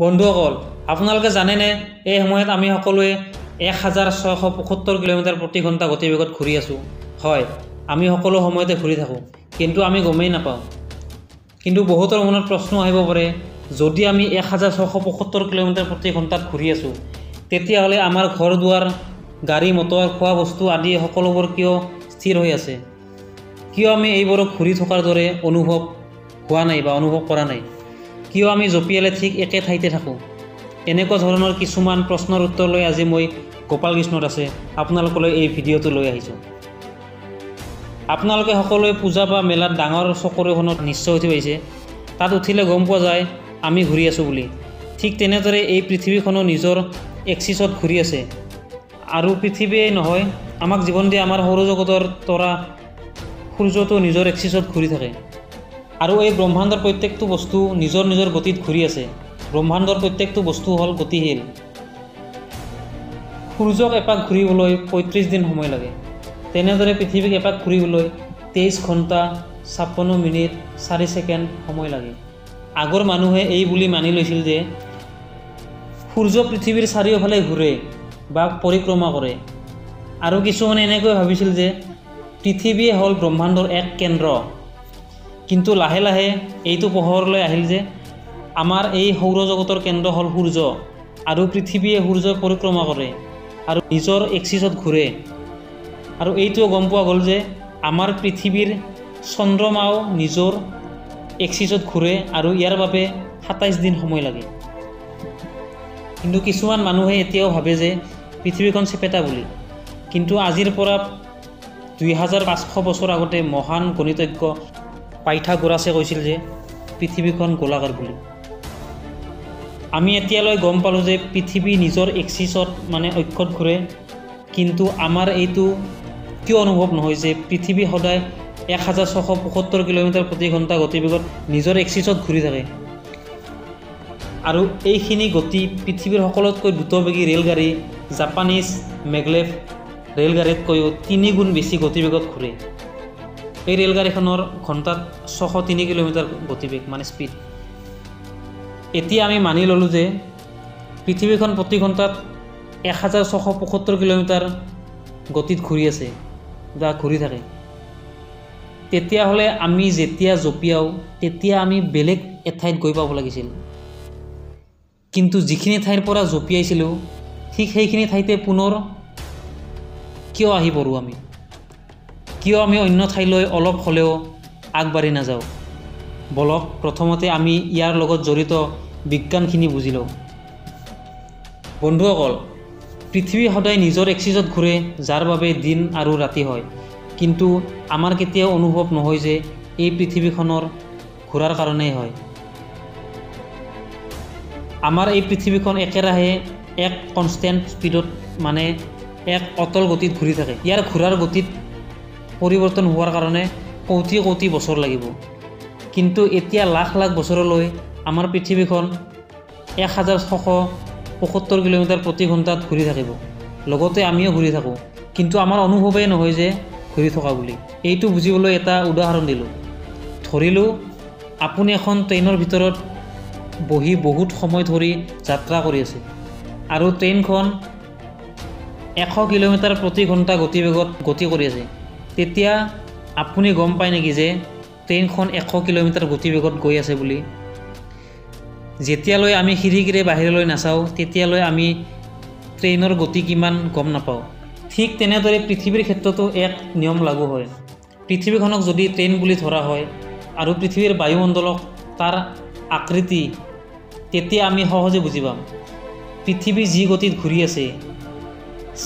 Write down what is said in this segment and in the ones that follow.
বন্ধুসকল আপোনালোকে জানেনে এই সময়ত আমি সকলোৱে 1675 কিলোমিটাৰ প্ৰতি ঘণ্টা গতিবেগত ঘূৰি আছো। হয়, আমি সকলো সময়তে ঘূৰি থাকোঁ, কিন্তু আমি গমেই নাপাওঁ। কিন্তু বহুতৰ মনত প্ৰশ্ন আহিব পাৰে, যদি আমি 1675 কিলোমিটাৰ প্ৰতি ঘণ্টাত ঘূৰি আছো, তেতিয়াহ'লে আমাৰ ঘৰ দুৱাৰ, গাড়ী মটৰ, খোৱা বস্তু আদি সকলোবোৰ কিয় স্থিৰ হৈ আছে? কিয় আমি এইবোৰক ঘূৰি থকাৰ দৰে অনুভৱ হোৱা নাই বা অনুভৱ কৰা নাই? কিয় আমি জঁপিয়ালে ঠিক একে ঠাইতে থাকোঁ? এনেকুৱা ধৰণৰ কিছুমান প্ৰশ্নৰ উত্তৰ লৈ আজি মই গোপাল কৃষ্ণত আছে আপোনালোকলৈ এই ভিডিঅ'টো লৈ আহিছোঁ। আপোনালোকে সকলোৱে পূজা বা মেলাত ডাঙৰ চকৰিখনত নিশ্চয় উঠি পাইছে। তাত উঠিলে গম পোৱা যায় আমি ঘূৰি আছোঁ বুলি। ঠিক তেনেদৰে এই পৃথিৱীখনো নিজৰ এক্সিছত ঘূৰি আছে। আৰু পৃথিৱীয়ে নহয়, আমাক জীৱন দিয়া আমাৰ সৌৰজগতৰ তৰা সূৰ্যটো নিজৰ এক্সিছত ঘূৰি থাকে। আৰু এই ব্ৰহ্মাণ্ডৰ প্ৰত্যেকটো বস্তু নিজৰ নিজৰ গতিত ঘূৰি আছে। ব্ৰহ্মাণ্ডৰ প্ৰত্যেকটো বস্তু হ'ল গতিশীল। সূৰ্যক এপাক ঘূৰিবলৈ 35 দিন সময় লাগে। তেনেদৰে পৃথিৱীক এপাক ঘূৰিবলৈ 23 ঘণ্টা 56 মিনিট 4 ছেকেণ্ড সময় লাগে। আগৰ মানুহে এই বুলি মানি লৈছিল যে সূৰ্য পৃথিৱীৰ চাৰিওফালে ঘূৰে বা পৰিক্ৰমা কৰে। আৰু কিছুমানে এনেকৈ ভাবিছিল যে পৃথিৱীয়ে হ'ল ব্ৰহ্মাণ্ডৰ এক কেন্দ্ৰ। কিন্তু লাহে লাহে এইটো পোহৰলৈ আহিল যে আমাৰ এই সৌৰজগতৰ কেন্দ্ৰ হ'ল সূৰ্য, আৰু পৃথিৱীয়ে সূৰ্যৰ পৰিক্ৰমা কৰে আৰু নিজৰ এক্সিছত ঘূৰে। আৰু এইটোও গম পোৱা গ'ল যে আমাৰ পৃথিৱীৰ চন্দ্ৰমাও নিজৰ এক্সিছত ঘূৰে আৰু ইয়াৰ বাবে 27 দিন সময় লাগে। কিন্তু কিছুমান মানুহে এতিয়াও ভাবে যে পৃথিৱীখন চেপেটা বুলি। কিন্তু আজিৰ পৰা 2500 বছৰ আগতে মহান গণিতজ্ঞ পাইথাগোৰাছে কৈছিল যে পৃথিৱীখন গোলাকাৰ বুলি। আমি এতিয়ালৈ গম পালোঁ যে পৃথিৱী নিজৰ এক্সিছত অক্ষত ঘূৰে, কিন্তু আমাৰ এইটো কিয় অনুভৱ নহয় যে পৃথিৱী সদায় 1675 কিলোমিটাৰ প্ৰতি ঘণ্টা গতিবেগত নিজৰ এক্সিছত ঘূৰি থাকে। আৰু এইখিনি গতি পৃথিৱীৰ সকলোতকৈ দ্ৰুতবেগী ৰেলগাড়ী জাপানীজ মেগলেভ ৰেলগাড়ীতকৈও 3 গুণ বেছি গতিবেগত ঘূৰে। এই ৰেলগাড়ীখনৰ ঘণ্টাত 603 কিলোমিটাৰ গতিবেগ স্পীড। এতিয়া আমি মানি ল'লোঁ যে পৃথিৱীখন প্ৰতি ঘণ্টাত 1675 কিলোমিটাৰ গতিত ঘূৰি আছে বা ঘূৰি থাকে। তেতিয়াহ'লে আমি যেতিয়া জঁপিয়াওঁ তেতিয়া আমি বেলেগ এঠাইত গৈ পাব লাগিছিল। কিন্তু যিখিনি ঠাইৰ পৰা জঁপিয়াইছিলোঁ ঠিক সেইখিনি ঠাইতে পুনৰ কিয় আহি পৰোঁ আমি? কিয় আমি অন্য ঠাইলৈ অলপ হ'লেও আগবাঢ়ি নাযাওঁ? বলক প্ৰথমতে আমি ইয়াৰ লগত জড়িত বিজ্ঞানখিনি বুজি লওঁ। বন্ধুসকল, পৃথিৱী সদায় নিজৰ এক্সিছত ঘূৰে, যাৰ বাবে দিন আৰু ৰাতি হয়। কিন্তু আমাৰ কেতিয়াও অনুভৱ নহয় যে এই পৃথিৱীখনৰ ঘূৰাৰ কাৰণেই হয়। আমাৰ এই পৃথিৱীখন একেৰাহে এক কনষ্টেণ্ট স্পীডত এক অটল গতিত ঘূৰি থাকে। ইয়াৰ ঘূৰাৰ গতিত পৰিৱৰ্তন হোৱাৰ কাৰণে কোটি কোটি বছৰ লাগিব। কিন্তু এতিয়া লাখ লাখ বছৰলৈ আমাৰ পৃথিৱীখন 1675 কিলোমিটাৰ প্ৰতি ঘণ্টাত ঘূৰি থাকিব। লগতে আমিও ঘূৰি থাকোঁ, কিন্তু আমাৰ অনুভৱেই নহয় যে ঘূৰি থকা বুলি। এইটো বুজিবলৈ এটা উদাহৰণ দিলোঁ। ধৰিলোঁ আপুনি এখন ট্ৰেইনৰ ভিতৰত বহি বহুত সময় ধৰি যাত্ৰা কৰি আছে আৰু ট্ৰেইনখন 100 কিলোমিটাৰ প্ৰতি ঘণ্টা গতিবেগত গতি কৰি আছে। তেতিয়া আপুনি গম পায় নেকি যে ট্ৰেইনখন 100 কিলোমিটাৰ গতিবেগত গৈ আছে বুলি? যেতিয়ালৈ আমি খিৰিকীৰে বাহিৰলৈ নাচাওঁ তেতিয়ালৈ আমি ট্ৰেইনৰ গতি কিমান গম নাপাওঁ। ঠিক তেনেদৰে পৃথিৱীৰ ক্ষেত্ৰতো এক নিয়ম লাগু হয়। পৃথিৱীখনক যদি ট্ৰেইন বুলি ধৰা হয় আৰু পৃথিৱীৰ বায়ুমণ্ডলক তাৰ আকৃতি, তেতিয়া আমি সহজে বুজি পাম পৃথিৱী যি গতিত ঘূৰি আছে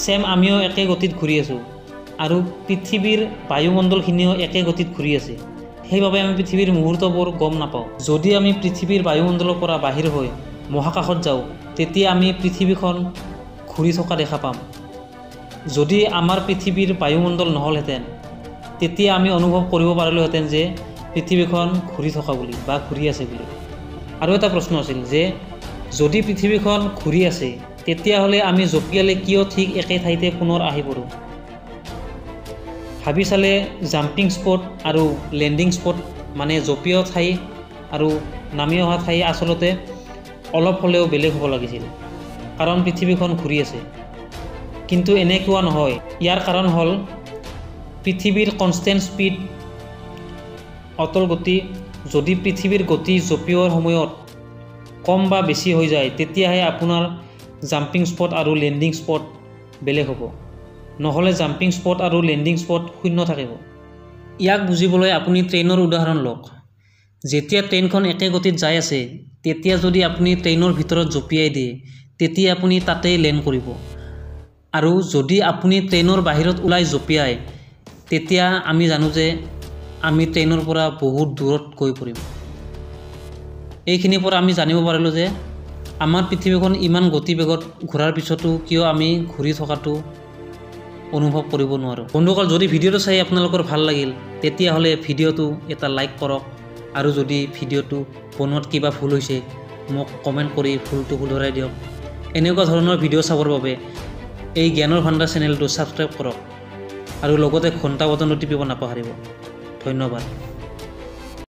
ছেম আমিও একে গতিত ঘূৰি আছোঁ, আৰু পৃথিৱীৰ বায়ুমণ্ডলখিনিও একে গতিত ঘূৰি আছে। সেইবাবে আমি পৃথিৱীৰ মুহূৰ্তবোৰ গম নাপাওঁ। যদি আমি পৃথিৱীৰ বায়ুমণ্ডলৰ পৰা বাহিৰ হৈ মহাকাশত যাওঁ তেতিয়া আমি পৃথিৱীখন ঘূৰি থকা দেখা পাম। যদি আমাৰ পৃথিৱীৰ বায়ুমণ্ডল নহ'লহেঁতেন তেতিয়া আমি অনুভৱ কৰিব পাৰিলোহেঁতেন যে পৃথিৱীখন ঘূৰি থকা বুলি বা ঘূৰি আছে বুলি। আৰু এটা প্ৰশ্ন আছিল যে যদি পৃথিৱীখন ঘূৰি আছে তেতিয়াহ'লে আমি জঁপিয়ালে কিয় ঠিক একে ঠাইতে পুনৰ আহি পৰোঁ? ভাবি চালে জাম্পিং স্পট আৰু লেণ্ডিং স্পট জঁপিওৱা ঠাই আৰু নামি অহা ঠাই আচলতে অলপ হ'লেও বেলেগ হ'ব লাগিছিল, কাৰণ পৃথিৱীখন ঘূৰি আছে। কিন্তু এনেকুৱা নহয়। ইয়াৰ কাৰণ হ'ল পৃথিৱীৰ কনষ্টেণ্ট স্পীড, অটল গতি। যদি পৃথিৱীৰ গতি জঁপিওৱাৰ সময়ত কম বা বেছি হৈ যায়, তেতিয়াহে আপোনাৰ জাম্পিং স্পট আৰু লেণ্ডিং স্পট বেলেগ হ'ব, নহ'লে জাম্পিং স্পট আৰু লেণ্ডিং স্পট শূন্য থাকিব। ইয়াক বুজিবলৈ আপুনি ট্ৰেইনৰ উদাহৰণ লওক। যেতিয়া ট্ৰেইনখন একে গতিত যাই আছে, তেতিয়া যদি আপুনি ট্ৰেইনৰ ভিতৰত জঁপিয়াই দিয়ে, তেতিয়া আপুনি তাতেই লেণ্ড কৰিব। আৰু যদি আপুনি ট্ৰেইনৰ বাহিৰত ওলাই জঁপিয়ায়, তেতিয়া আমি জানো যে আমি ট্ৰেইনৰ পৰা বহুত দূৰত গৈ পৰিম। এইখিনিৰ পৰা আমি জানিব পাৰিলোঁ যে আমাৰ পৃথিৱীখন ইমান গতিবেগত ঘূৰাৰ পিছতো কিয় আমি ঘূৰি থকাটো অনুভৱ কৰিব নোৱাৰোঁ। বন্ধুসকল, যদি ভিডিঅ'টো চাই আপোনালোকৰ ভাল লাগিল, তেতিয়াহ'লে ভিডিঅ'টো এটা লাইক কৰক, আৰু যদি ভিডিঅ'টো বনোৱাত কিবা ভুল হৈছে মোক কমেণ্ট কৰি ভুলটো শুধৰাই দিয়ক। এনেকুৱা ধৰণৰ ভিডিঅ' চাবৰ বাবে এই জ্ঞানৰ ভাণ্ডাৰ চেনেলটো ছাবস্ক্ৰাইব কৰক আৰু লগতে ঘণ্টা বটনটো টিপিব নাপাহৰিব। ধন্যবাদ।